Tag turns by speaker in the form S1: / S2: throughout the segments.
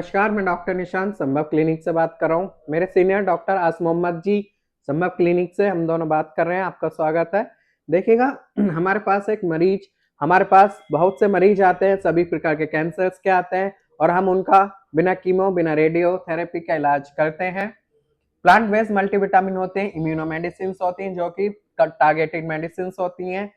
S1: नमस्कार, मैं डॉक्टर निशांत संभव क्लिनिक से बात कर रहा हूँ। मेरे सीनियर डॉक्टर आसिम मोहम्मद जी संभव क्लिनिक से हम दोनों बात कर रहे हैं। आपका स्वागत है। देखिएगा, हमारे पास बहुत से मरीज आते हैं, सभी प्रकार के कैंसर्स के आते हैं और हम उनका बिना कीमो बिना रेडियो थेरेपी का इलाज करते हैं। प्लांट बेस्ड मल्टीविटामिन होते हैं, इम्यूनो मेडिसिन होती हैं जो कि टारगेटेड मेडिसिन होती हैं,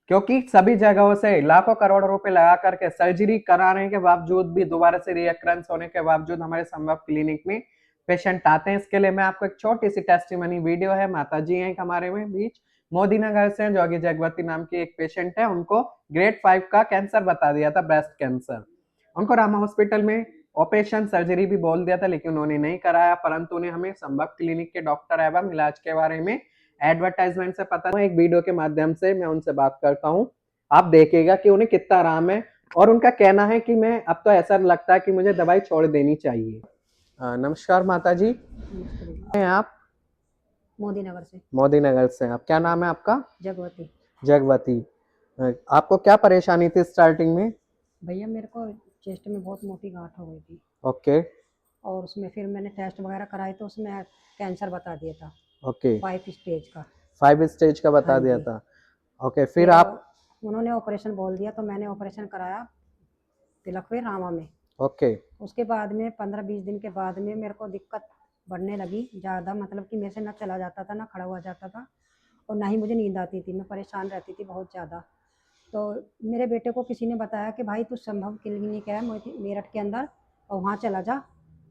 S1: क्योंकि सभी जगहों से लाखों करोड़ों रुपए लगा करके सर्जरी कराने के बावजूद भी दोबारा से रिएक्रेंस होने के बावजूद हमारे संभव क्लिनिक में पेशेंट आते हैं। इसके लिए मैं आपको एक छोटी सी टेस्टिमनी वीडियो है, माता जी हैं हमारे में बीच मोदी नगर से, जोगी जगवती नाम की एक पेशेंट है, उनको ग्रेड 5 का कैंसर बता दिया था, ब्रेस्ट कैंसर। उनको रामा हॉस्पिटल में ऑपरेशन सर्जरी भी बोल दिया था, लेकिन उन्होंने नहीं कराया, परंतु उन्हें हमें संभव क्लिनिक के डॉक्टर एवं इलाज के बारे में एडवर्टाइजमेंट से पता, एक वीडियो के माध्यम से मैं उनसे बात करता हूं। आप देखिएगा कि उन्हें कितना आराम है और उनका कहना है कि मैं अब तो ऐसा लगता है कि मुझे दवाई छोड़ देनी चाहिए। नमस्कार माता जी। आप
S2: मोदी नगर से।
S1: मोदी नगर से। आप, क्या नाम है आपका?
S2: जगवती।
S1: जगवती। आपको क्या परेशानी थी स्टार्टिंग में?
S2: भैया मेरे को चेस्ट में बहुत मोटी गांठ हो गई थी।
S1: ओके।
S2: और उसमें फिर मैंने टेस्ट वगैरह कराए तो उसमें कैंसर बता दिया था।
S1: ओके।
S2: 5 स्टेज का।
S1: 5 स्टेज का बता
S2: हाँ
S1: दिया
S2: जी।
S1: था। ओके, फिर आप?
S2: उन्होंने ऑपरेशन बोल दिया तो मैंने ऑपरेशन कराया तिलकवे रामा में।
S1: ओके।
S2: उसके बाद में 15-20 दिन के बाद में मेरे को दिक्कत बढ़ने लगी ज़्यादा, मतलब कि मेरे से ना चला जाता था, ना खड़ा हुआ जाता था, और ना ही मुझे नींद आती थी। मैं परेशान रहती थी बहुत ज़्यादा। तो मेरे बेटे को किसी ने बताया कि भाई तू संभव क्लिनिक है मेरठ के अंदर, और वहाँ चला जा।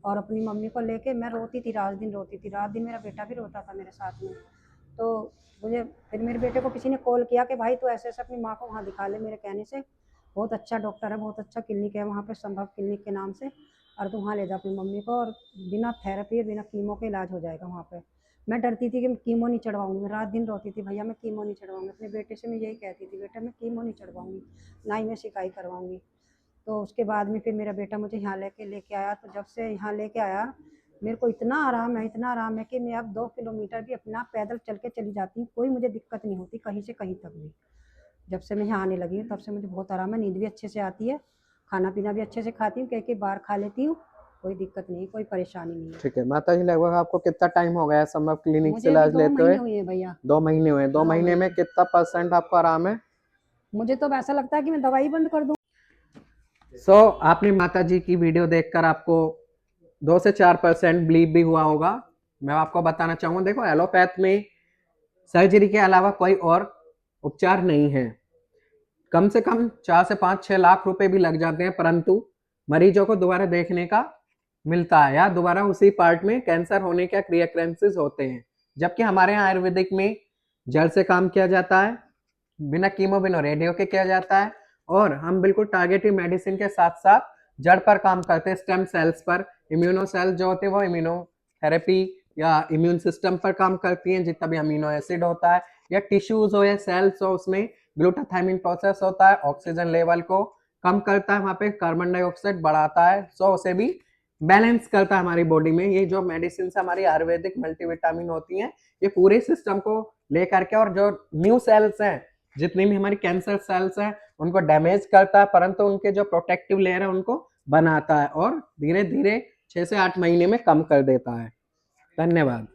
S2: और अपनी मम्मी को लेके मैं रोती थी, रात दिन रोती थी, रात दिन मेरा बेटा भी रोता था मेरे साथ में। तो मुझे फिर मेरे बेटे को किसी ने कॉल किया कि भाई तू ऐसे ऐसे अपनी माँ को वहाँ दिखा ले। मेरे कहने से बहुत अच्छा डॉक्टर है, बहुत अच्छा क्लिनिक है वहाँ पे, संभव क्लिनिक के नाम से, और तू वहाँ ले जा अपनी मम्मी को, और बिना थेरेपी बिना कीमो के इलाज हो जाएगा वहाँ पे। मैं डरती थी कि मैं कीमो नहीं चढ़वाऊंगी, मैं रात दिन रोती थी, भैया मैं कीमो नहीं चढ़वाऊंगी। अपने बेटे से मैं यही कहती थी, बेटा मैं कीमो नहीं चढ़वाऊंगी, ना ही मैं शिकायत करवाऊंगी। तो उसके बाद में फिर मेरा बेटा मुझे यहाँ लेके आया। तो जब से यहाँ लेके आया मेरे को इतना आराम है, इतना आराम है कि मैं अब 2 किलोमीटर भी अपना पैदल चल के चली जाती हूँ, कोई मुझे दिक्कत नहीं होती कहीं से कहीं तक भी। जब से मैं यहाँ आने लगी हूँ तब से मुझे बहुत आराम है, नींद भी अच्छे से आती है, खाना पीना भी अच्छे से खाती हूँ, कहीं बाहर खा लेती हूँ, कोई दिक्कत नहीं, कोई परेशानी नहीं है।
S1: ठीक है माता जी, लगभग आपको कितना टाइम हो गया है संभव क्लिनिक से
S2: मुझे अभी
S1: इलाज
S2: 2
S1: लेते
S2: महीने
S1: हुए?
S2: हुए हैं भैया।
S1: 2 महीने हुए। 2 महीने में कितना % आपको आराम है?
S2: मुझे तो ऐसा लगता है कि मैं दवाई बंद कर दूं।
S1: आपने माता जी की वीडियो देखकर आपको 2 से 4% बिलीव भी हुआ होगा। मैं आपको बताना चाहूंगा, देखो एलोपैथ में सर्जरी के अलावा कोई और उपचार नहीं है। कम से कम 4 से 5-6 लाख रुपए भी लग जाते हैं, परंतु मरीजों को दोबारा देखने का मिलता है या दोबारा उसी पार्ट में कैंसर होने के रिकरेंसेस होते हैं। जबकि हमारे यहाँ आयुर्वेदिक में जड़ से काम किया जाता है, बिना कीमो बिना रेडियो के किया जाता है, और हम बिल्कुल टारगेटेड मेडिसिन के साथ साथ जड़ पर काम करते हैं, स्टेम सेल्स पर। इम्यूनो सेल्स जो होते हैं वो इम्यूनोथेरेपी या इम्यून सिस्टम पर काम करती हैं, जितना भी अमीनो एसिड होता है या टिश्यूज हो या सेल्स हो, उसमें ग्लूटाथाइमिन प्रोसेस होता है, ऑक्सीजन लेवल को कम करता है, वहां पे कार्बन डाइऑक्साइड बढ़ाता है, सो उसे भी बैलेंस करता है हमारी बॉडी में। ये जो मेडिसिन हमारी आयुर्वेदिक मल्टीविटामिन होती हैं, ये पूरे सिस्टम को लेकर के, और जो न्यू सेल्स हैं, जितनी भी हमारी कैंसर सेल्स हैं, उनको डैमेज करता है, परंतु उनके जो प्रोटेक्टिव लेयर है उनको बनाता है और धीरे धीरे 6 से 8 महीने में कम कर देता है। धन्यवाद।